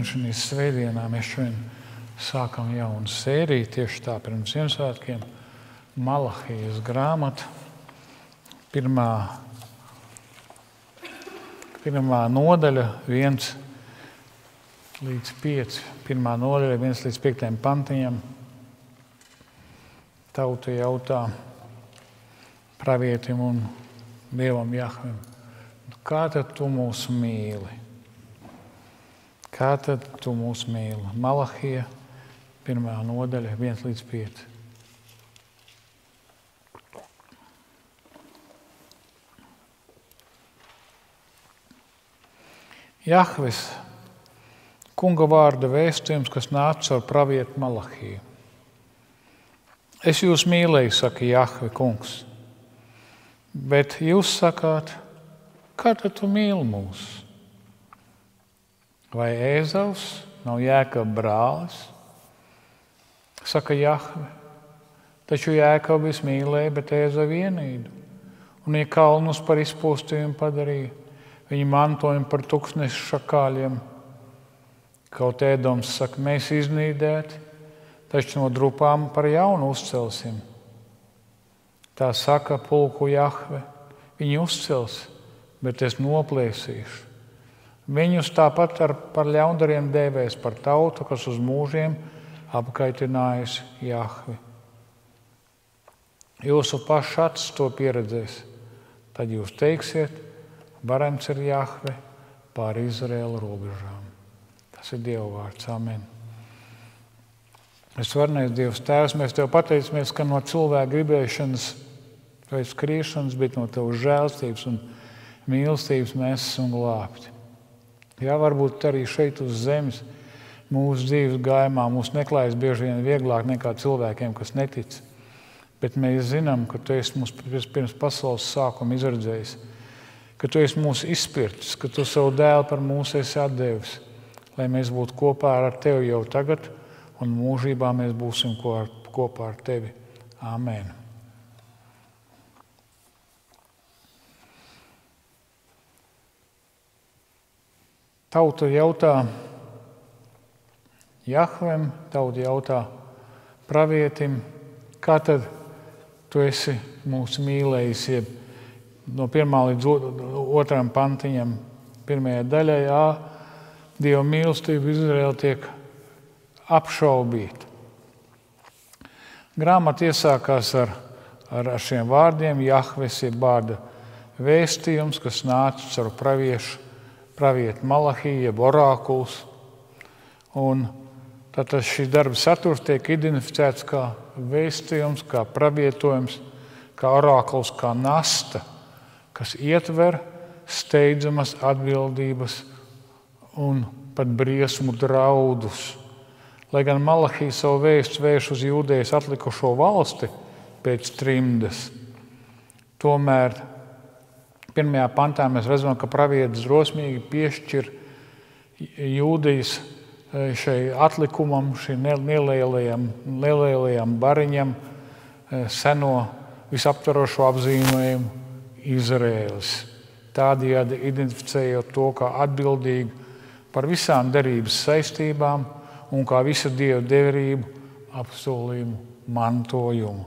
Šīs svētdienā mēs šodien sākam jaunu sēriju, tieši tā pirms Ziemassvētkiem. Malahijas grāmata, pirmā nodaļa, 1 līdz 5. Pirmā nodaļa, 1 līdz 5 pantiņam. Tauta jautā pravietim un Dievam Jahvim: kā tad tu mūs mīli? Kā tad tu mūs mīli? Malahija, pirmā nodaļa, 1 līdz 5. Jahves, kunga vārda vēstījums, kas nāca ar pravietu Malahiju. Es jūs mīlēju, saka Jahve kungs, bet jūs sakāt: kā tad tu mīli mūs? Vai Ēzavs nav Jēkaba brālis? Saka Jahve, taču Jēkabu es mīlēju, bet Ēzavu ienīdu. Un viņa kalnus par izpostījumu padarīja, viņa mantojumu par tūkstnešu šakāļiem. Kaut Ēdoms saka: mēs iznīdēti, taču no drupām par jaunu uzcelsim. Tā saka pulku Jahve: viņi uzcels, bet es noplēsīšu. Viņus tāpat par ļaundariem dēvēs par tautu, kas uz mūžiem apkaitinājusi Jahvi. Jūsu pašu acis to pieredzēs. Tad jūs teiksiet: varens ir Jahve pāri Izraēla robežām. Tas ir Dieva vārds. Amen. Visvarenais Dievs Tēvs, mēs Tev pateicamies, ka no cilvēka gribēšanas vai skriešanas, bet no Tavas žēlstības un mīlestības mēs esam glābti. Jā, varbūt arī šeit uz zemes mūsu dzīves gājumā mūs neklājas bieži vien vieglāk nekā cilvēkiem, kas netic. Bet mēs zinām, ka Tu esi mūs pirms pasaules sākuma izredzējis, ka Tu esi mūs izpircis, ka Tu savu dēlu par mūs esi atdevis, lai mēs būtu kopā ar Tevi jau tagad, un mūžībā mēs būsim kopā ar Tevi. Āmen. Tauta jautā Jahvem, tauta jautā pravietim: kā tad Tu esi mūs mīlējis? No 1 līdz 2 pantiņam, pirmajā daļā, Dieva mīlestība Izraēla tiek apšaubīta. Grāmata iesākās ar šiem vārdiem: Jahves ir vārda vēstījums, kas nācis ar pravietu Malahiju, jeb orākuls. Un tātad šī darba saturs tiek identificēts kā vēstījums, kā pravietojums, kā orākuls, kā nasta, kas ietver steidzamas atbildības un pat briesmu draudus. Lai gan Malahija savu vēstu vērš uz Jūdejas atlikušo valsti pēc trimdes, tomēr 1. pantā mēs redzam, ka pravietis drosmīgi piešķir Jūdejas šai atlikumam, šim nelielajam bariņam seno visaptvarošo apzīmējumu Izraēlis. Tādējādi identificējot to kā atbildīgu par visām derības saistībām un kā visu Dieva derību apsolījumu mantojumu.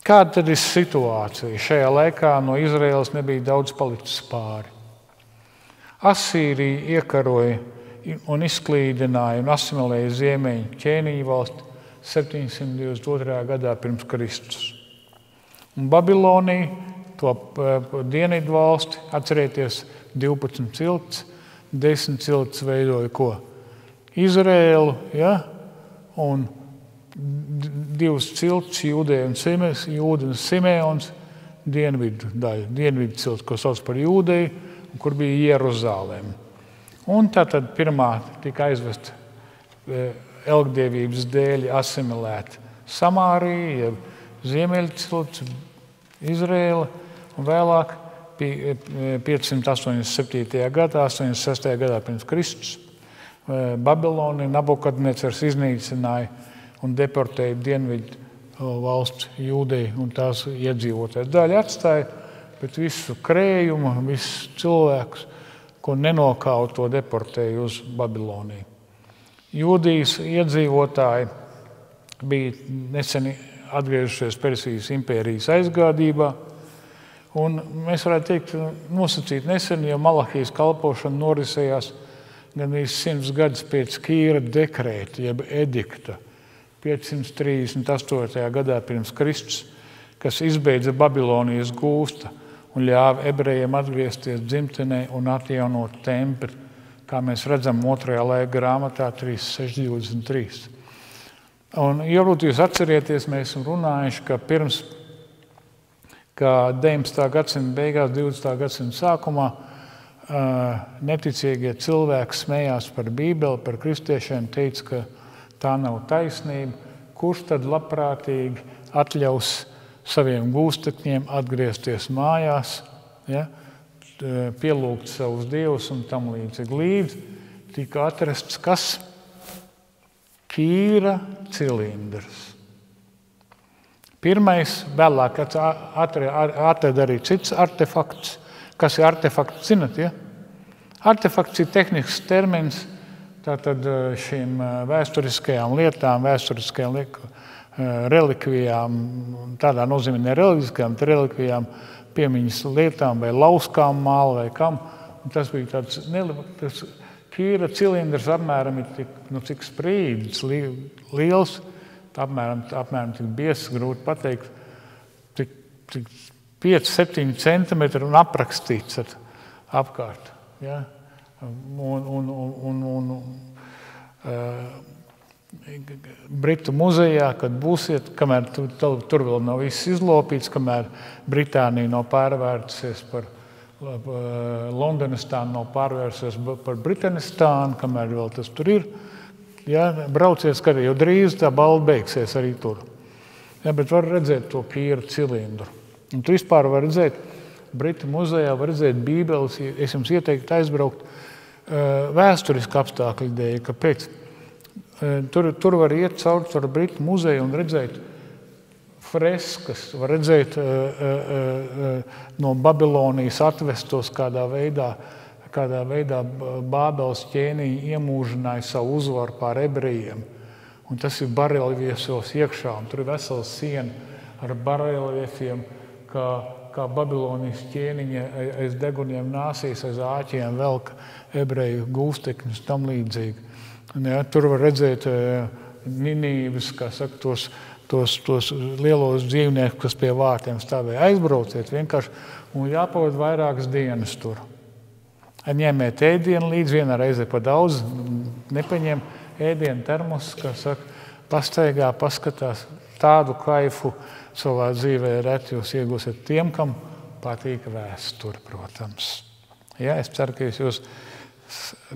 Kāda tad ir situācija? Šajā laikā no Izraēlas nebija daudz palicis pāri. Asīrija iekaroja un izklīdināja un asimilēja ziemeļu ķēniņu valsti 722. gadā pirms Kristus. Un Babilonija, to dienvidu valsti, atcerieties, 12 cilts, 10 cilts veidoja ko? Izraēlu, ja? Un 2 cilts, Jūdeja un Simeons, dienvidu daļa, dienvidu cilts, ko sauc par Jūdeju, kur bija Jeruzalem. Un tātad pirmā tika aizvest elgdievības dēļ asimilēt Samārija, jeb ziemeļu cilts, Izraēla, un vēlāk 587. gadā, 86. gadā pirms Kristus. Babiloniju Nabukadnecars iznīcināja un deportēja dienvidu valsts Jūdeju un tās iedzīvotāju. Daļa atstāja, bet visu krējumu, visus cilvēkus, ko nenokauja, to deportēja uz Babiloniju. Jūdijas iedzīvotāji bija nesen atgriežušies Persijas impērijas aizgādībā, un mēs varētu teikt, nosacīt nesen, jo Malahijas kalpošana norisējās gandrīz 100 gadus pēc Kīra dekrēta, jeb edikta, 538. gadā pirms Kristus, kas izbeidza Babilonijas gūsta un ļāva ebrejiem atgriezties dzimtenē un atjaunot templi, kā mēs redzam 2. laika grāmatā 3.6.23. Un, varbūt jūs atcerieties, mēs esam runājuši, ka pirms 19. gadsimta beigās, 20. gadsimta sākumā neticīgie cilvēki smējās par Bībeli, par kristiešiem, teica, ka tā nav taisnība. Kurš tad labprātīgi atļaus saviem gūstekņiem atgriezties mājās, ja, pielūgt savus dievus un tam līdzīgi. Līdz tika atrasts kas? Kīra cilindrs. Pirmais, vēlāk atrada arī cits artefakts. Kas ir artefakts, zinat, ja? Artefakts ir tehnisks termins, tātad šīm vēsturiskajām lietām, vēsturiskajām relikvijām, tādā nozīmē ne reliģiskajām, bet relikvijām, piemiņas lietām vai lauskām māla vai kam. Un tas bija tāds Kīra cilindrs apmēram ir cik sprīdis, liels, apmēram tik biezs, grūti pateikt, tik 5-7 centimetri un aprakstīts apkārt. Ja? Britu muzejā, kad būsiet, kamēr tur vēl nav viss izlopīts, kamēr Britānija nav pārvērtusies par Londonistānu, nav pārvērsies par Britanistānu, kamēr vēl tas tur ir. Ja, brauciet skatīt, jo drīz tā balva beigsies arī tur. Ja, bet var redzēt to Kīra cilindru. Un tu vispār var redzēt, Britu muzejā var redzēt Bībeles, es jums ieteiktu aizbraukt vēsturiski apstākļu dēļ, kāpēc. Tur var iet caur Britu muzeju un redzēt freskas, var redzēt no Babilonijas atvestos, kādā veidā Bābeles ķēniņi iemūžināja savu uzvaru pār ebrejiem. Un tas ir bareljefos iekšā, un tur ir vesela siena ar bareljefiem, kā Babilonijas ķēniņi aiz deguniem nāsīs, aiz āķiem velk ebreju gūstekņus tam līdzīgi. Un, ja, tur var redzēt Ninīvas, kā saka, tos lielos dzīvniekus, kas pie vārtiem stāvēja. Aizbrauciet vienkārši un jāpavada vairākas dienas tur. Ņemiet ēdienu līdz, vienā reizē pa daudz, nepaņem ēdienu termos, kā saka, pastaigā, paskatās. Tādu kaifu savā dzīvē reti jūs iegūsiet tiem, kam patīk vēsture, protams. Ja, es ceru,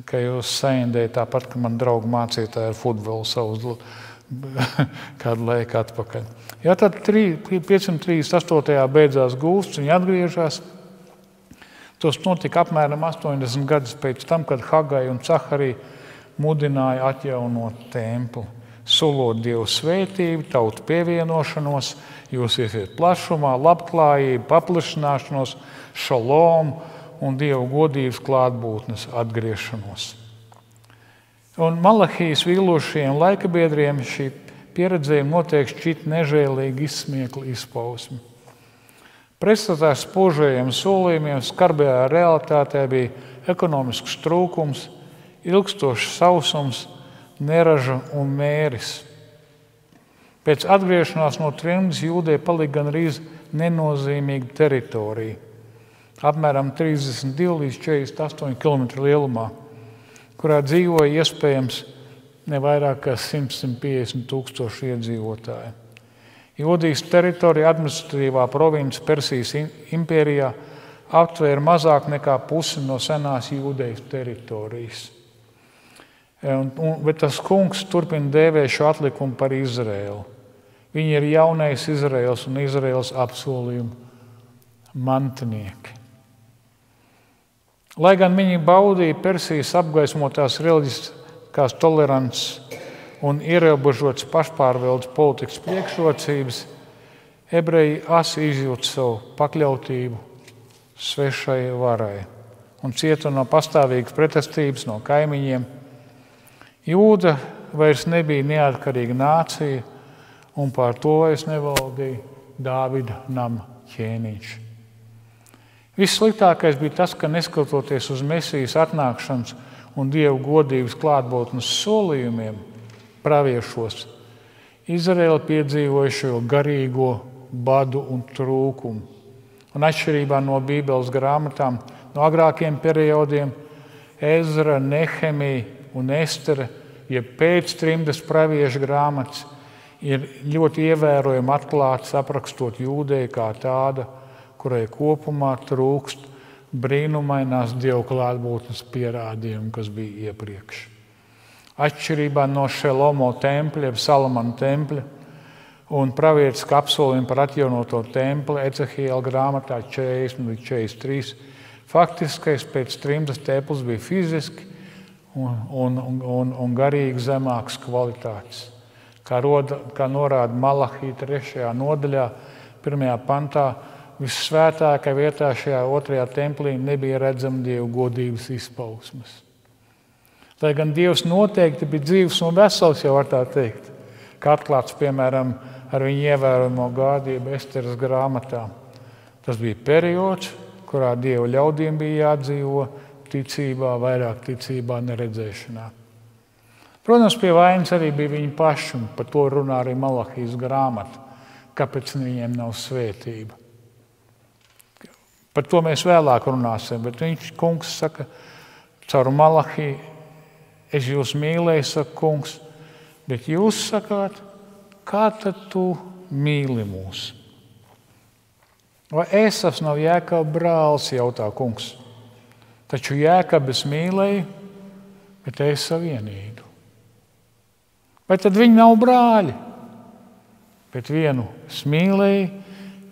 ka jūs saindējat tāpat, ka man draugu mācītāji ar futbolu savus kādu laiku atpakaļ. Ja, tad 538. beidzās gūsts, viņi atgriežās. Tos notika apmēram 80 gadus pēc tam, kad Hagai un Caharija mudināja atjaunot templi, solot Dievu svētību, tautu pievienošanos, jūs iesiet plašumā, labklājību, paplašināšanos, šalomu un Dievu godības klātbūtnes atgriešanos. Un Malahijas vīlošajiem laikabiedriem šī pieredzējuma noteikti šķita nežēlīgi izsmiekla izpausme. Pretstatā spožajiem solījumiem skarbajā realitātē bija ekonomisks trūkums, ilgstošs sausums, neraža un mēris. Pēc atgriešanās no trimdas Jūdejai palika gandrīz nenozīmīga teritorija, apmēram 32 līdz 48 km lielumā, kurā dzīvoja iespējams ne vairāk kā 100–150 tūkstoši iedzīvotāji. Jūdijas teritorija administratīvā province Persijas impērijā aptvēra mazāk nekā pusi no senās Jūdejas teritorijas. Bet tas kungs turpina dēvēt šo atlikumu par Izraēlu. Viņi ir jaunais Izraēls un Izraēls apsolījumu mantinieki. Lai gan viņi baudīja Persijas apgaismotās reliģiskās tolerances un ierobežotas pašpārvaldes politikas priekšrocības, ebreji asi izjūt savu pakļautību svešai varai un cieta no pastāvīgas pretestības no kaimiņiem. Jūda vairs nebija neatkarīga nācija, un pār to vairs nevaldīja Dāvida nama ķēniņš. Vissliktākais bija tas, ka neskatoties uz Mesijas atnākšanas un Dievu godības klātbūtnes solījumiem praviešos, Izraēla piedzīvoja šo garīgo badu un trūkumu. Un atšķirībā no Bībeles grāmatām, no agrākiem periodiem, Ezra, Nehemija un Estere, jeb pēctrimdas praviešu grāmatas, ir ļoti ievērojami atklāts aprakstot Jūdeju kā tāda, kurai kopumā trūkst brīnumainās Dievu klātbūtnes pierādījumu, kas bija iepriekš. Atšķirībā no Šelomo tempļa, Salamana tempļa un pravietiskā apsolījuma par atjaunoto templi Ecehiela grāmatā 40 līdz 43, faktiskais pēc trimdas templis bija fiziski un garīgi zemākas kvalitātes. Kā norāda Malahija 3. nodaļā, 1. pantā, vissvētākajā vietā šajā 2. templī nebija redzama Dievu godības izpausmes. Lai gan Dievs noteikti bija dzīvs un vesels, jau var tā teikt, kā atklāts, piemēram, ar viņu ievērojamo gādību Esteras grāmatā. Tas bija periods, kurā Dieva ļaudīm bija jādzīvo ticībā, vairāk ticībā, neredzēšanā. Protams, pie vainas arī bija viņi paši, un par to runā arī Malahijas grāmata, kāpēc viņiem nav svētība. Par to mēs vēlāk runāsim, bet viņš, kungs, saka, caur Malahiju, es jūs mīlēju, saka kungs, bet jūs sakāt, kā tad tu mīli mūs? Vai Ēsavs nav Jēkaba brālis, jautā kungs. Taču Jēkabu es mīlēju, bet Ēsavu ienīdu. Vai tad viņi nav brāļi? Bet vienu es mīlēju,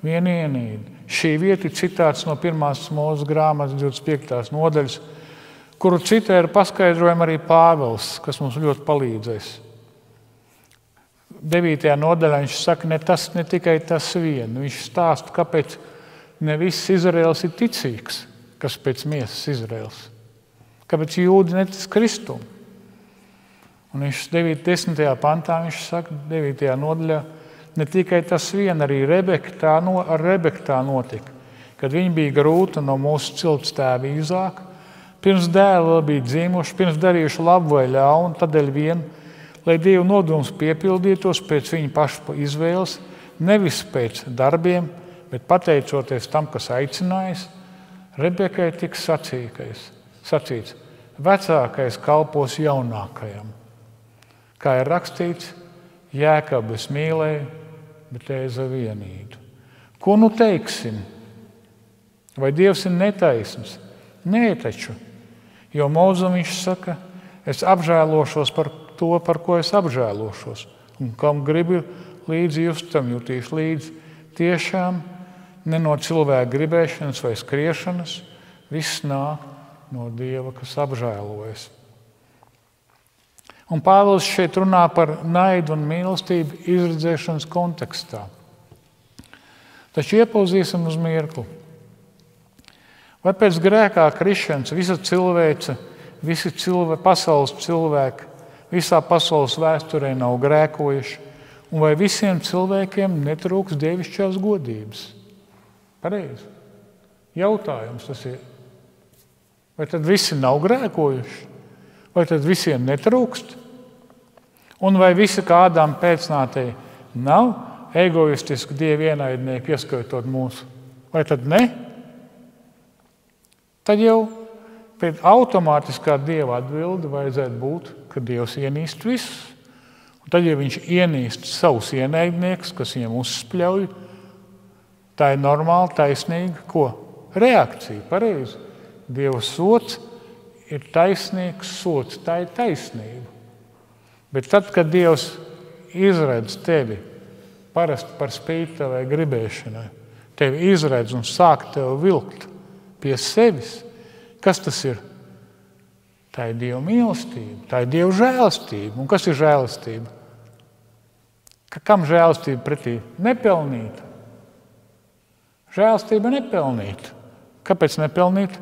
vienu ienīdu. Šī vieta ir citāts no 1. Mūzes grāmatas 25. nodaļas, kuru citē ir paskaidrojumi arī Pāvils, kas mums ļoti palīdzēs. 9. nodaļā viņš saka, ne tikai tas vien. Viņš stāsta, kāpēc ne viss Izraēls ir ticīgs, kas pēc miesas Izraēls. Kāpēc jūdi netic Kristumu. Un viņš 10. pantā viņš saka, 9. nodaļā, ne tikai tas vien, arī ar Rebeku tā notika, kad viņa bija grūta no mūsu ciltstēva Īzāka, pirms dēli bija dzīvojuši, pirms darījuši labu vai ļaunu, tādēļ vien, lai Dieva nodoms piepildītos pēc viņa paša izvēles, nevis pēc darbiem, bet pateicoties tam, kas aicinājis, Rebekai tika sacīts, vecākais kalpos jaunākajam. Kā ir rakstīts, Jēkabu es mīlēju, bet Ēsavu ienīdu. Ko nu teiksim? Vai Dievs ir netaisns? Nē, taču, jo Mūzum viņš saka, es apžēlošos par to, par ko es apžēlošos. Un kam gribu līdzi just, tam jutīšu līdzi. Tiešām ne no cilvēka gribēšanas vai skriešanas, viss nāk no Dieva, kas apžēlojas. Un Pāvils šeit runā par naidu un mīlestību izredzēšanas kontekstā. Taču iepauzīsim uz mirkli. Vai pēc grēkā krišanas visa cilvēce, visi pasaules cilvēki, visā pasaules vēsturē nav grēkojuši, un vai visiem cilvēkiem netrūks dievišķās godības? Pareizi. Jautājums tas ir. Vai tad visi nav grēkojuši? Vai tad visiem netrūkst? Un vai visi kādām pēcnātēji nav egoistiski dievu ienaidnieki, ieskaitot mūsu? Vai tad ne? Tad jau pēc automātiskā dieva atbilde vajadzētu būt, ka Dievs ienīst visus. Un tad, ja viņš ienīst savus ienaidniekus, kas viņam uzspļauj, tā ir normāla, taisnīga reakcija, pareizi. Dieva sots ir taisnīgs sots, tā ir taisnība. Bet tad, kad Dievs izredz tevi parasti par spīti tavai gribēšanai, tevi izredz un sāk tevi vilkt pie sevis, Kas tas ir? Tā ir Dieva mīlestība, tā ir Dieva žēlastība. Un kas ir žēlastība? Kam žēlastība pretī? Nepelnīta. Žēlastība nepelnīta. Kāpēc nepelnīta?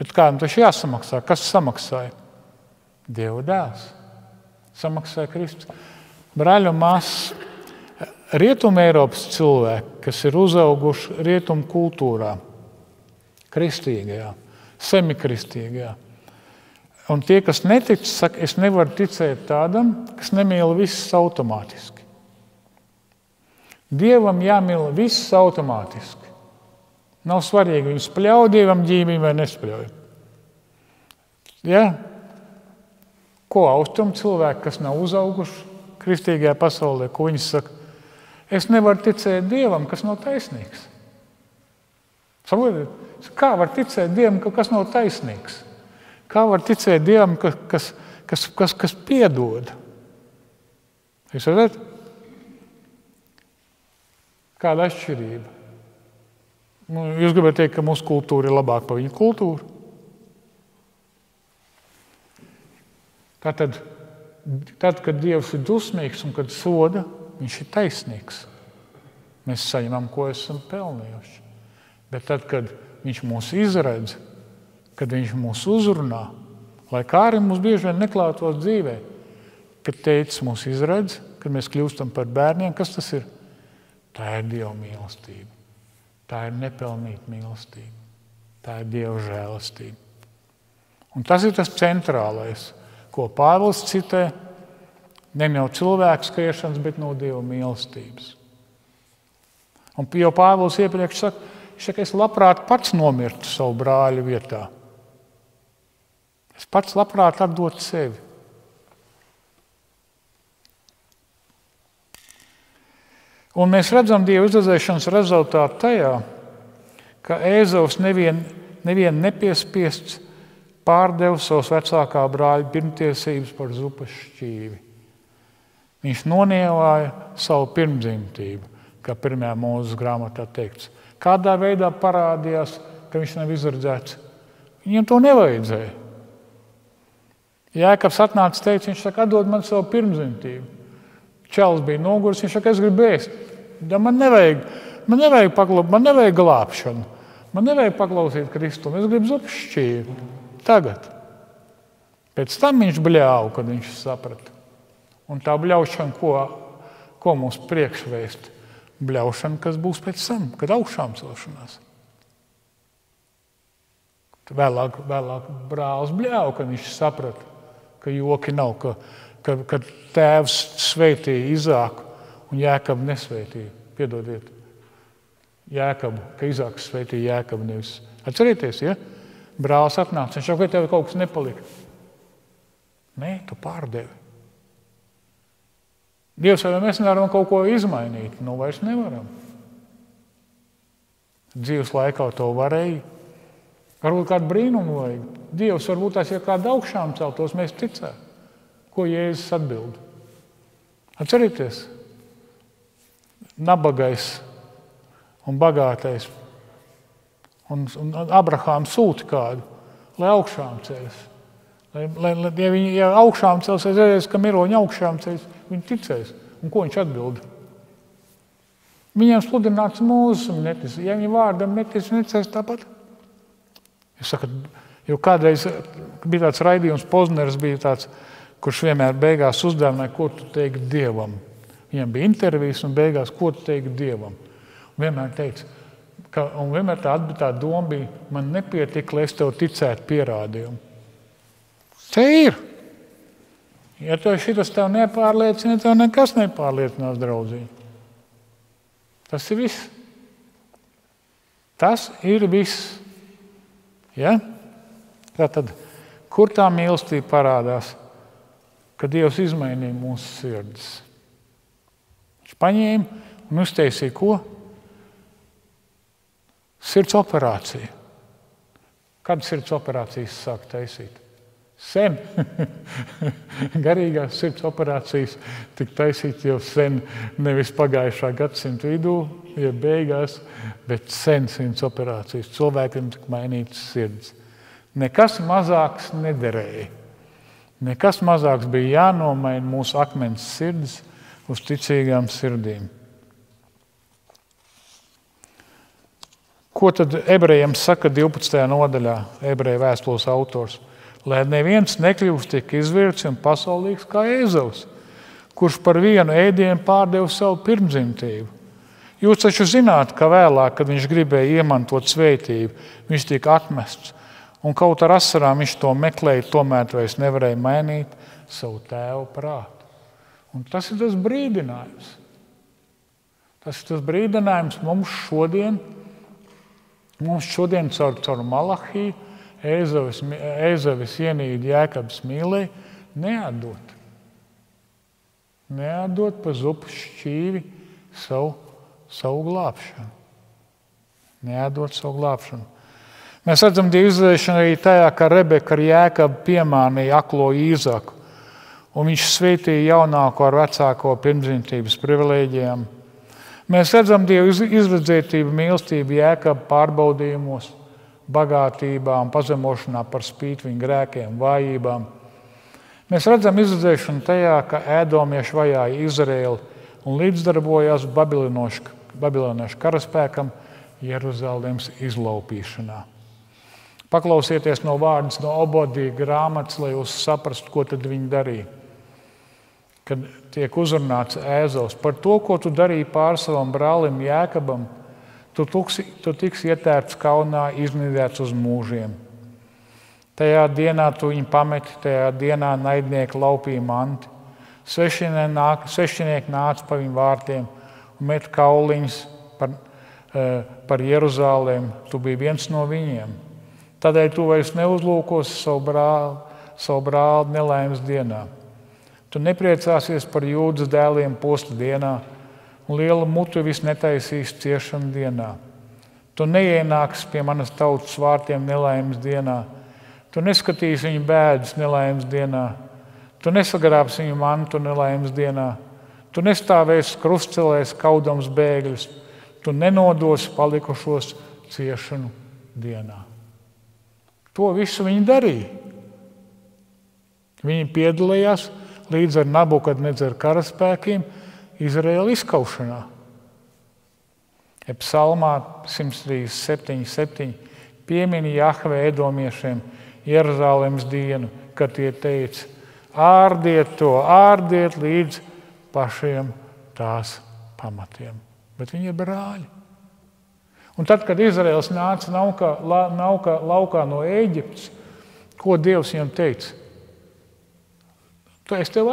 Bet kādam taču jāsamaksā. Kas samaksāja? Dieva dēls. Samaksāja Kristus. Brāļi un māsas, Rietuma Eiropas cilvēki, kas ir uzauguši rietumu kultūrā, kristīgajā, semikristīgajā. Un tie, kas netic, saka, es nevaru ticēt tādam, kas nemīl visus automātiski. Dievam jāmīl visus automātiski. Nav svarīgi, viņš spļauj Dievam ģīmī vai nespļauj. Ja? Ko austrumu cilvēki, kas nav uzauguši kristīgajā pasaulē, ko viņi saka? Es nevaru ticēt Dievam, kas nav taisnīgs. Saprotiet? Kā var ticēt Dievam, kas nav taisnīgs? Kā var ticēt Dievam, kas piedod? Jūs redzat? Kāda atšķirība? Jūs gribat teikt, ka mūsu kultūra ir labāka par viņu kultūru? Tātad, kad Dievs ir dusmīgs un kad soda, viņš ir taisnīgs. Mēs saņemam, ko esam pelnījuši. Bet tad, kad viņš mūs izredz, kad viņš mūs uzrunā, lai kā arī mums bieži vien neklātos dzīvē, kad tētis mūs izredz, kad mēs kļūstam par bērniem, kas tas ir? Tā ir Dieva mīlestība. Tā ir nepelnīta mīlestība. Tā ir Dieva žēlastība. Un tas ir tas centrālais, ko Pāvils citē, ne jau cilvēku skriešanas, bet no Dieva mīlestības. Un jau Pāvils iepriekš saka, es labprāt pats nomirtu savu brāļu vietā. Es pats labprāt atdotu sevi. Un mēs redzam Dieva izredzēšanas rezultātu tajā, ka Ēzavs nevien nepiespiests pārdeva savus vecākā brāļa pirmtiesības par zupas šķīvi. Viņš nonievāja savu pirmdzimtību, kā 1. Mūzes grāmatā teikts. Kādā veidā parādījās, ka viņš nav izredzēts? Viņam to nevajadzēja. Jēkabs atnāca teica, viņš saka, atdod man savu pirmdzimtību. Čels bija noguris, viņš saka, es gribu ēst. Ja man nevajag glābšanu. Man nevajag paklausīt Kristumu. Es gribu zupas šķīvi. Tagad. Pēc tam viņš bļāva, kad viņš saprata. Un tā bļaušana, ko mums priekšvēst? Bļaušana, kas būs pēc tam, kad augšām celšanās. Vēlāk brālis bļāva, kad viņš saprata, ka joki nav, ka tēvs sveitīja Izāku un Jēkabu nesveitīja. Piedodiet, Jēkabu, ka Izāks sveitīja Jēkabu nevis. Atcerieties, ja? Brālis atnāca, viņš saka, vai tev kaut kas nepalika? Nē, tu pārdevi. Dievs, vai mēs nevaram kaut ko izmainīt? Nu, vairs nevaram. Dzīves laikā to varēja. Varbūt kādu brīnumu vajag. Dievs varbūt tās, ja kādu augšām celtos, mēs ticētu. Ko Jēzus atbild? Atcerieties, nabagais un bagātais un Abrahāms sūta kādu, lai augšām ceļas. Ja augšām cels, es redzēs, ka miroņi augšām ceļas, viņi ticēs. Un ko viņš atbild? Viņiem sludināts Mūzes, viņi netic. Ja viņi vārdam netic, necēs tāpat. Es saku, jo kādreiz bija tāds raidījums, Pozners bija tāds, kurš vienmēr beigās uzdevināja, ko tu teiksi Dievam. Viņam bija intervijas un beigās, ko tu teiksi Dievam. Un vienmēr teica, un vienmēr tā doma bija, man nepietika, lai es tev ticētu pierādījumu. Te ir. Ja tev šitas tev nepārliecina, tev nekas nepārliecinās, draudziņi. Tas ir viss. Tas ir viss. Ja? Tātad, kur tā mīlestība parādās, ka Dievs izmainīja mūsu sirdis? Viņš paņēma un uztaisīja ko? Sirds operācija. Kad sirds operācijas sāk taisīt? Sen. Garīgās sirds operācijas tika taisīt jau sen, nevis pagājušā gadsimta vidū, beigās, bet sen sirds operācijas. Cilvēkiem tika mainītas sirds. Nekas mazāks nederēja. Nekas mazāks bija jānomaina mūsu akmens sirds uz ticīgām sirdīm. Ko tad ebrejiem saka 12. nodaļā, ebreju vēstules autors? Lai neviens nekļūst tik izvirts un pasaulīgs kā Ēzavs, kurš par vienu ēdienu pārdeva savu pirmdzimtību. Jūs taču zināt, ka vēlāk, kad viņš gribēja iemantot svētību, viņš tika atmests. Un kaut ar asarām viņš to meklēja, tomēr vairs nevarēja mainīt savu tēvu prātu. Un tas ir tas brīdinājums. Tas ir tas brīdinājums mums šodien caur Malahiju, Ēzavis ienīda Jēkabs mīlēja, neatdot. Neatdot pa zupu šķīvi savu glābšanu. Neatdot savu glābšanu. Mēs redzam Dieva izdarīšanu arī tajā, ka Rebeka ar Jēkabu piemānīja aklo Īzaku, un viņš svētīja jaunāko ar vecāko pirmdzimtības privilēģijām. Mēs redzam Dieva izredzētību, mīlestību Jēkabu pārbaudījumos, bagātībā un pazemošanā par spīti viņa grēkiem, vājībām. Mēs redzam izredzēšanu tajā, ka ēdomieši vajāja Izraēlu un līdzdarbojās babiloniešu karaspēkam Jeruzalemes izlaupīšanā. Paklausieties no vārdas no Obadija grāmatas, lai jūs saprastu, ko tad viņi darīja. Kad tiek uzrunāts Ēzavs par to, ko tu darīji pār savam brālim Jēkabam, tu tiksi ietērts kaunā, iznīdēts uz mūžiem. Tajā dienā tu viņu pameti, tajā dienā naidnieki laupīja manti. Svešinieki nāca pa viņu vārtiem un met kauliņus par Jeruzalem. Tu biji viens no viņiem. Tādēļ tu vairs neuzlūkosi savu brāli nelaimes dienā. Tu nepriecāsies par Jūdas dēliem posta dienā un lielu mutu vis netaisīs ciešanu dienā. Tu neienāksi pie manas tautas vārtiem nelaimes dienā. Tu neskatīsi viņu bēdas nelaimes dienā. Tu nesagrābsi viņu mantu nelaimes dienā. Tu nestāvēsi krustcelēs kaudams bēgļus. Tu nenodosi palikušos ciešanu dienā. To visu viņi darīja. Viņi piedalījās līdz ar Nabukadnecaru karaspēkiem Izraēla izkaušanā. Psalmā 137 piemini Jahve edomiešiem Jeruzalemes dienu, kad tie teica: ārdiet to, ārdiet līdz pašiem tās pamatiem. Bet viņi ir brāļi. Un tad, kad Izraēls nāca laukā no Ēģiptes, ko Dievs viņam teica? Es tev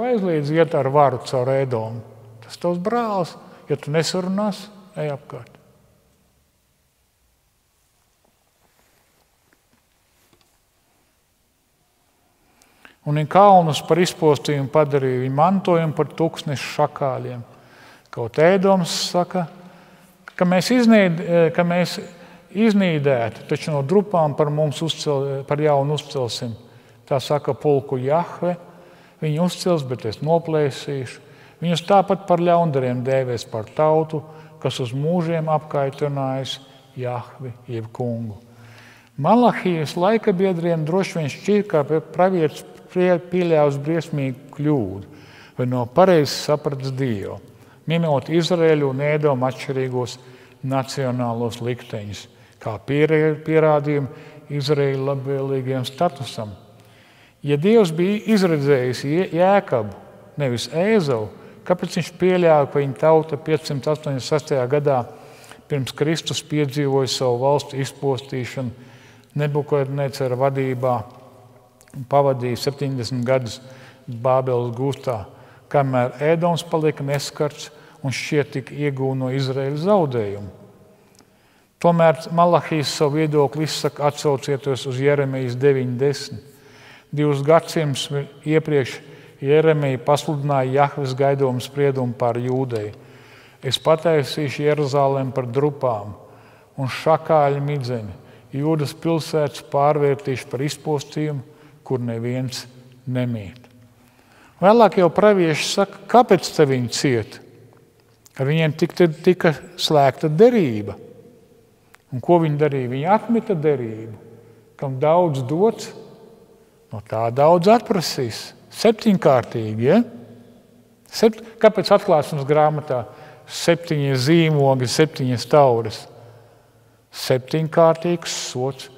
aizliedzu iet ar varu caur Edomu. Tas tavs brālis, ja tu nesurunās, ej apkārt. Un viņa kalnus par izpostījumu padarīja, viņa mantojumu par tūkstnešu šakāļiem. Kaut Ēdoms saka, ka mēs iznīdētu, taču no drupām par jaunu uzcelsim. Tā saka pulku Jahve, viņi uzcels, bet es noplēsīšu. Viņus tāpat par ļaundariem dēvēs par tautu, kas uz mūžiem apkaitinājis Jahvi, jeb kungu. Malahijas laikabiedriem droši vien šķiet, ka pravietis pieļāvis briesmīgu kļūdu, vai nav pareizi sapratis Dievu, minot Izraēļu un Ēdomu atšķirīgos nacionālos likteņus, kā pierādījumu Izraēļu labvēlīgiem statusam. Ja Dievs bija izredzējis Jēkabu, nevis Ēzavu, kāpēc viņš pieļāva, ka viņa tauta 586. gadā pirms Kristus piedzīvoja savu valstu izpostīšanu Nebukadnecara vadībā un pavadīja 70 gadus Bābeles gūstā, kamēr Ēdoms palika neskarts un šķiet tik iegūta no Izraēļa zaudējumu. Tomēr Malahijas savu viedokli izsaka atsaucieties uz Jeremijas 9:10. 2 gadsimtus iepriekš Jeremija pasludināja Jahves gaidomu spriedumu pār Jūdeju. Es pataisīšu Jeruzalemi par drupām un šakāļu midzeni. Jūdas pilsētas pārvērtīšu par izpostījumu, kur neviens nemīt. Vēlāk jau pravieši saka, kāpēc te viņi ciet? Ar viņiem tika slēgta derība. Un ko viņi darīja? Viņi atmeta derību. kam daudz dots, no tā daudz atprasīs. 7kārtīgi, ja? Kāpēc atklāsmes grāmatā 7 zīmogi, 7 tauras? 7kārtīgs sots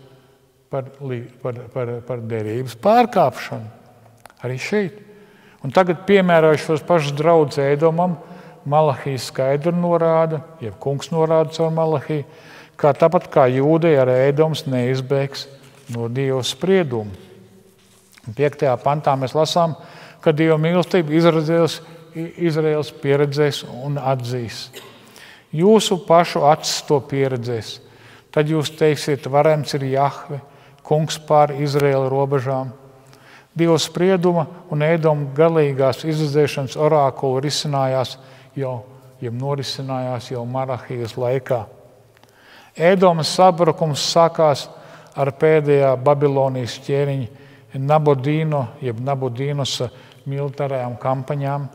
par derības pārkāpšanu. Arī šeit. Un tagad piemēroju šos pašus draudus Ēdomam, Malahija skaidri norāda, jeb kungs norāda caur Malahiju, kā tāpat kā Jūdei ar Ēdoms neizbēgs no Dieva sprieduma. 5. pantā mēs lasām, ka Dieva mīlestību Izraels pieredzēs un atzīs. Jūsu pašu acis to pieredzēs. Tad jūs teiksiet, varens ir Jahve, kungs pār Izraēla robežām. Dieva sprieduma un Ēdoma galīgās izredzēšanas orākula norisinājās jau Malahijas laikā. Ēdomas sabrukums sākās ar pēdējā Babilonijas ķēniņa Nabudīnusa militārajām kampaņām.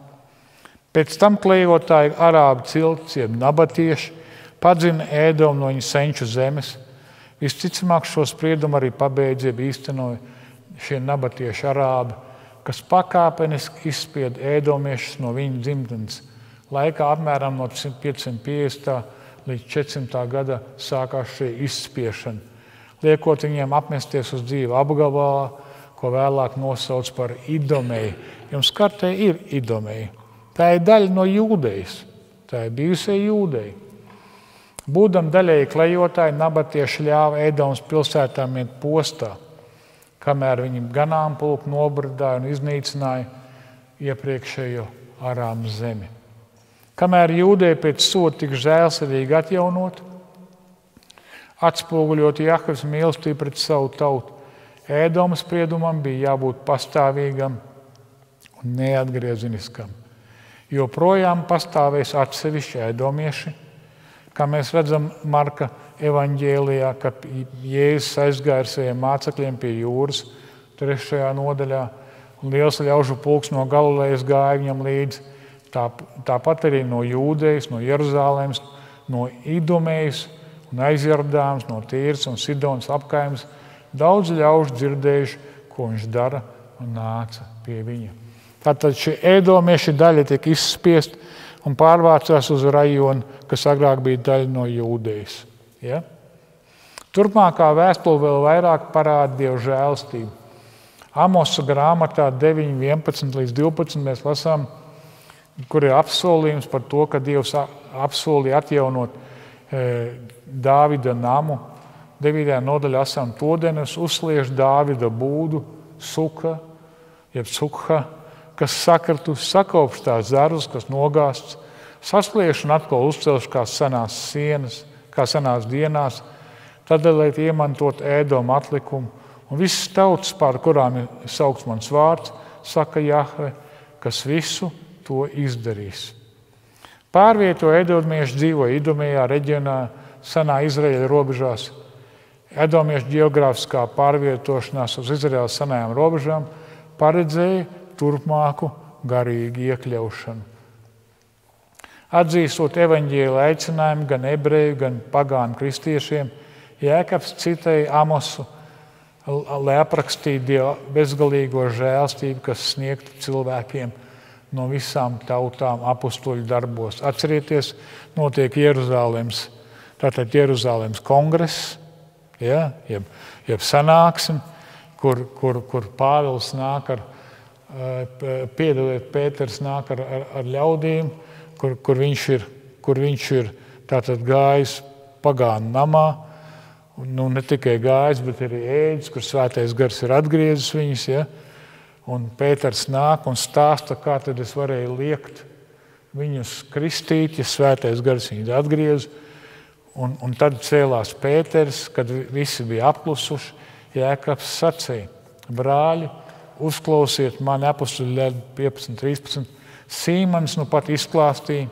Pēc tam klejotāji arābu cilts, jeb nabatieši, padzina Ēdomu no viņa senču zemes. Visticamāk šo spriedumu arī pabeidz, jeb īstenoja šie nabatieši arābi, kas pakāpeniski izspieda ēdomiešus no viņa dzimtenes. Laikā apmēram no 550. līdz 400. gada sākās šī izspiešana, liekot viņiem apmesties uz dzīvi apgabalā, ko vēlāk nosauc par Idomēju. Jums kartē ir Idomēja. Tā ir daļa no Jūdejas. Tā ir bijusie Jūdeja. Būdam daļēji klejotāji, nabatieši ļāva Ēdomas pilsētām iet postā, kamēr viņi ganāmpulku nobradāja un iznīcināja iepriekšējo Arāmu zemi. Kamēr Jūdeja pēc soda tik žēlsirdīgi atjaunot, atspoguļot Jahves mīlestību pret savu tautu, Ēdomas spriedumam bija jābūt pastāvīgam un neatgriezeniskam. Joprojām pastāvēs atsevišķi ēdomieši, kā mēs redzam Marka evaņģēlijā, kad Jēzus aizgāja ar saviem mācekļiem pie jūras 3. nodaļā, un liels ļaužu pulks no Galilejas gāja viņam līdzi. Tāpat arī no Jūdejas, no Jeruzālēmas, no Idomējas un Aizjordānas, no Tīras un Sidonas apkaimes daudz ļaužu dzirdējuši, ko viņš dara, un nāca pie viņa. Tātad šie ēdomieši daļa tiek izspiest un pārvācās uz rajonu, kas agrāk bija daļa no Jūdejas. Ja? Turpmākā vēstule vēl vairāk parāda Dieva žēlstību. Amosa grāmatā 9, 11 līdz 12 mēs lasām, kur ir apsolījums par to, ka Dievs apsolīja atjaunot Dāvida namu. 9. nodaļā esam todienas uzsliež Dāvida būdu, Sukha, jeb Sukha, kas sakrtus, sakopš tās zarus, kas nogāsts, saslieš un atkal uzcelš kā senās sienas, kā senās dienās, tādēļ, lai iemantot Ēdoma atlikumu, un visas tautas, pār kurām ir saukts mans vārds, saka Jahve, kas visu to izdarīs. Pārvieto ēdomieši dzīvoja Idomējā reģionā, senā Izraēļa robežās. Ēdomiešu ģeogrāfiskā pārvietošanās uz Izraēlas senajām robežām paredzēja turpmāku garīgu iekļaušanu. Atzīstot evaņģēļa aicinājumu gan ebreju, gan pagānu kristiešiem, Jēkabs citēja Amosu, lai aprakstītu Dieva bezgalīgo žēlstību, kas sniegta cilvēkiem no visām tautām apustuļu darbos. Atcerieties, notiek Jeruzālēmas kongress, ja, jeb sanāksme, kur Pāvils nāk Pēters nāk ar ļaudīm, kur viņš ir tātad gājis pagānu namā, nu, ne tikai gājis, bet arī ēdis, kur svētais gars ir atgriezis viņus, ja? Un Pēters nāk un stāsta, kā tad es varēju liekt viņus kristīt, ja svētais gars viņus atgriez. Un tad cēlās Pēters, kad visi bija apklusuši, Jēkabs sacīja, brāļi, uzklausiet mani, apustuļi 15.13. Sīmanis nu pat izklāstīja,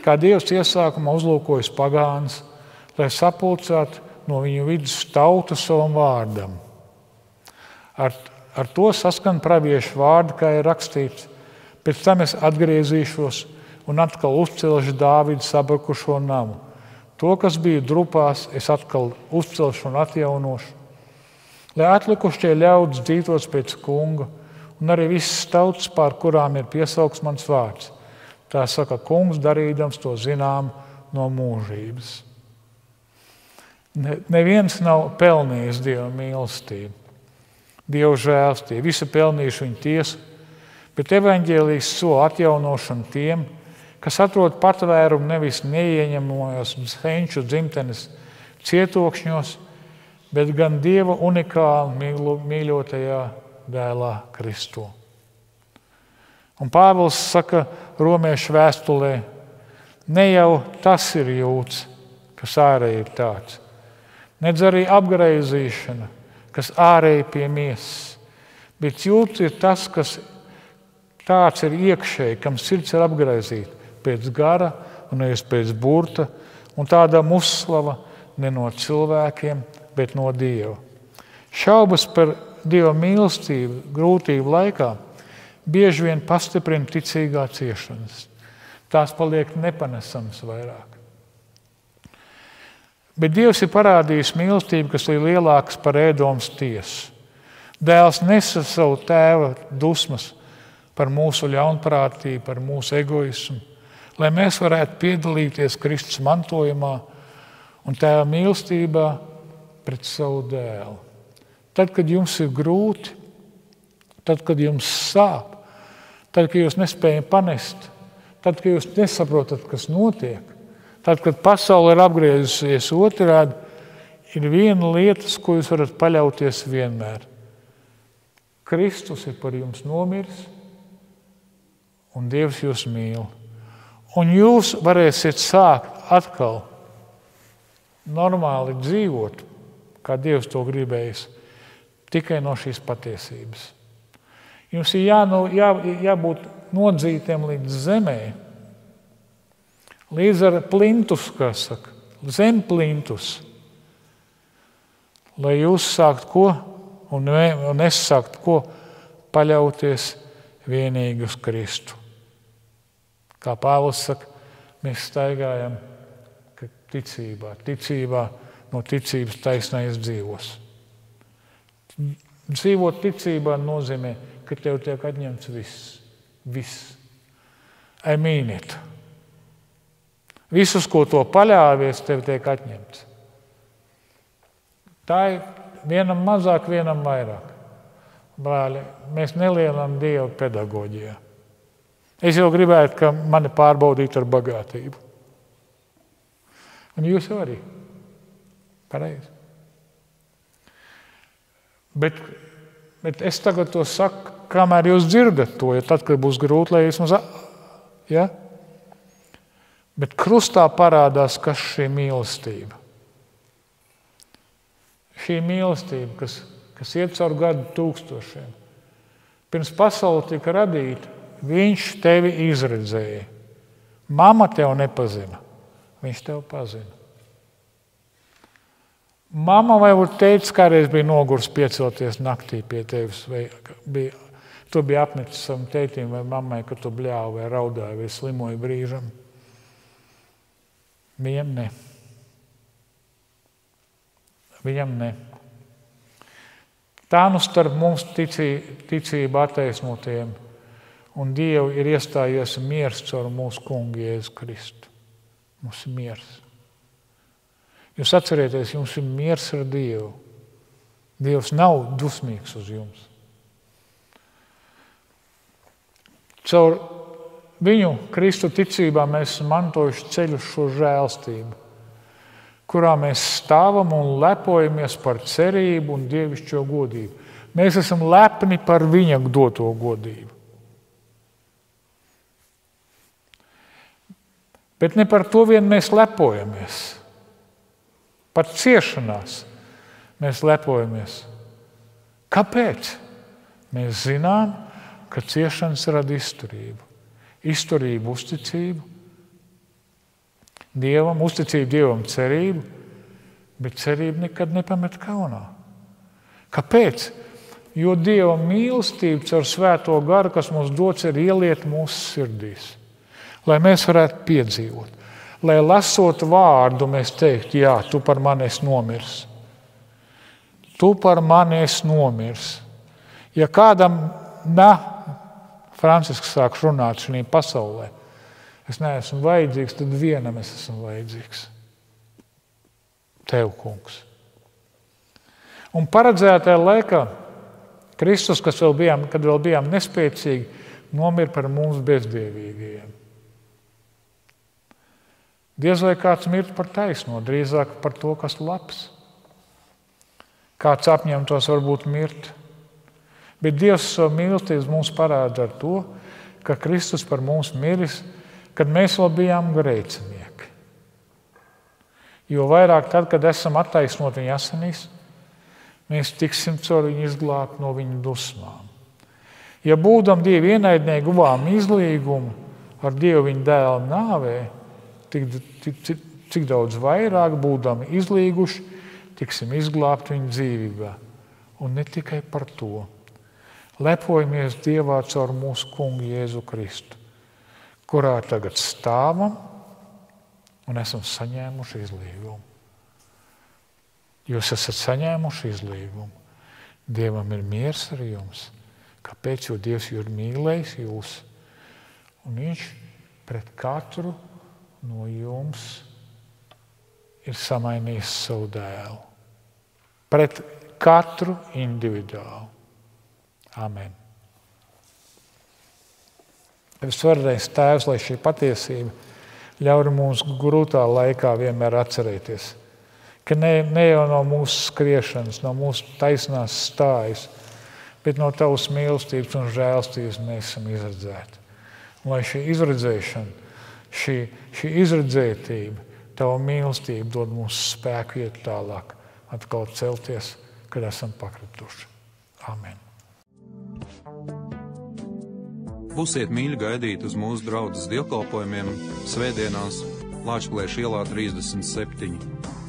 kā Dievs iesākumā uzlūkojas pagāns, lai sapulcētu no viņu vidus tautu savam vārdam. Ar to saskan praviešu vārdi, kā ir rakstīts. Pēc tam es atgriezīšos un atkal uzcelšu Dāvida sabrukušo namu. To, kas bija drupās, es atkal uzcelšu un atjaunošu. lai atlikušie ļaudis dzīvotos pēc kunga, un arī visas tautas, pār kurām ir piesaukts mans vārds. Tā saka kungs, darīdams to zinām no mūžības. Neviens nav pelnījis Dieva mīlestību, Dieva žēlstību. Visi pelnījuši viņa tiesu, bet evaņģēlijs sola atjaunošanu tiem, kas atrod patvērumu nevis neieņemojos senču dzimtenes cietokšņos, bet gan Dieva unikāli mīļotajā dēlā Kristū. Un Pāvils saka Romiešu vēstulē, ne jau tas ir jūts, kas ārēji ir tāds, nedz arī apgreizīšana, kas ārēji pie miesas, bet jūts ir tas, kas tāds ir iekšēji, kam sirds ir apgraizīta pēc gara un nevis pēc burta, un tādam uzslava ne no cilvēkiem, bet no Dieva. Šaubas par Dieva mīlestību grūtību laikā bieži vien pastiprina ticīgā ciešanas. Tās paliek nepanesamas vairāk. Bet Dievs ir parādījis mīlestību, kas ir lielāks par Ēdomas tiesu. Dēls nesa savu tēva dusmas par mūsu ļaunprātību, par mūsu egoismu, lai mēs varētu piedalīties Kristus mantojumā un tēva mīlestībā pret savu dēlu. Tad, kad jums ir grūti, tad, kad jums sāp, tad, kad jūs nespējat panest, tad, kad jūs nesaprotat, kas notiek, tad, kad pasaule ir apgriezusies otrādi, ir viena lieta, ko jūs varat paļauties vienmēr. Kristus ir par jums nomiris, un Dievs jūs mīl. Un jūs varēsiet sākt atkal normāli dzīvot, kā Dievs to gribējis, tikai no šīs patiesības. Jums ir jābūt nodzītiem līdz zemē, līdz ar plintus, kā saka, zem plintus, lai jūs sākt ko, un es sākt ko, paļauties vienīgi uz Kristu. Kā Pāvils saka, mēs staigājam ticībā no ticības taisnais dzīvos. Dzīvot ticībā nozīmē, ka tev tiek atņemts viss. I mean it. Visus, ko to paļāvies, tev tiek atņemts. Tā ir vienam mazāk, vienam vairāk. Brāļi, mēs nelienam Dievu pedagoģijā. Es jau gribētu, ka mani pārbaudītu ar bagātību. Un jūs jau arī. Pareizi. Bet es tagad to saku, kamēr jūs dzirdat to, ja tad, kad būs grūti, lai jūs mums... Ja? Bet krustā parādās, kas šī mīlestība. Šī mīlestība, kas iet caur gadu tūkstošiem. Pirms pasaule tika radīta, viņš tevi izredzēja. Mama tev nepazina, viņš tev pazina. Mama vai teica, kādreiz bija nogurs piecelties naktī pie tevis, vai tu biji apmetis savam tētim vai mammai, ka tu bļāvi vai raudāji vai slimoji brīžam. Viņam ne. Tā nu starp mums ticība attaisnotiem un Dievu ir iestājies miers caur mūsu kungu Jēzu Kristu. Mums ir miers. Jūs atcerieties, jums ir miers ar Dievu. Dievs nav dusmīgs uz jums. Caur viņu Kristu ticībā mēs esam mantojuši ceļu šo žēlstību, kurā mēs stāvam un lepojamies par cerību un dievišķo godību. Mēs esam lepni par viņa doto godību. Bet ne par to vien mēs lepojamies. Par ciešanās mēs lepojamies. Kāpēc? Mēs zinām, ka ciešanas rada izturību. Izturību, uzticību Dievam, uzticību Dievam, cerību, bet cerību nekad nepamet kaunā. Kāpēc? Jo Dieva mīlestība caur svēto garu, kas mums dots, ir ieliet mūsu sirdīs, lai mēs varētu piedzīvot. Lai lasot vārdu, mēs teiktu, jā, tu par mani esi nomiris. tu par mani esi nomirs. Ja kādam Francisks sāk runāt šajā pasaulē, es neesmu vajadzīgs, tad vienam es esmu vajadzīgs. Tev, kungs. Un paredzētajā laikā Kristus, kad vēl bijām nespēcīgi, nomira par mums bezdievīgajiem. Diez vai kāds mirt par taisno, drīzāk par to, kas labs. Kāds apņemtos varbūt mirt. Bet Dievs savu mīlestību mums parāda ar to, ka Kristus par mums miris, kad mēs vēl bijām grēcinieki. Jo vairāk tad, kad esam attaisnoti viņa asinīs, mēs tiksim caur viņu izglābt no viņa dusmām. Ja būdam Dievu ienaidnieki guvām izlīgumu ar Dievu viņa dēla nāvē, cik daudz vairāk būdam izlīguši, tiksim izglābt viņa dzīvībā. Un ne tikai par to. Lepojamies Dievā caur mūsu kungu Jēzu Kristu, kurā tagad stāvam un esam saņēmuši izlīgumu. Jūs esat saņēmuši izlīgumu. Dievam ir miers ar jums. Kāpēc? Jo Dievs ir mīlējis jūs. Un viņš pret katru no jums ir samainījis savu dēlu. Pret katru individuāli. Amen. Svarīgais Tēvs, lai šī patiesība ļauj mums grūtā laikā vienmēr atcerēties, ka ne jau no mūsu skriešanas, no mūsu taisnās stājas, bet no Tavas mīlestības un žēlstības mēs esam izredzēti. Un lai šī izredzēšana, šī izredzētība, Tava mīlestība dod mums spēku iet tālāk, atkal celties, kad esam pakrituši. Amen. Būsiet mīļi gaidīt uz mūsu draudzes dievkalpojumiem svētdienās Lāčplēša ielā 37.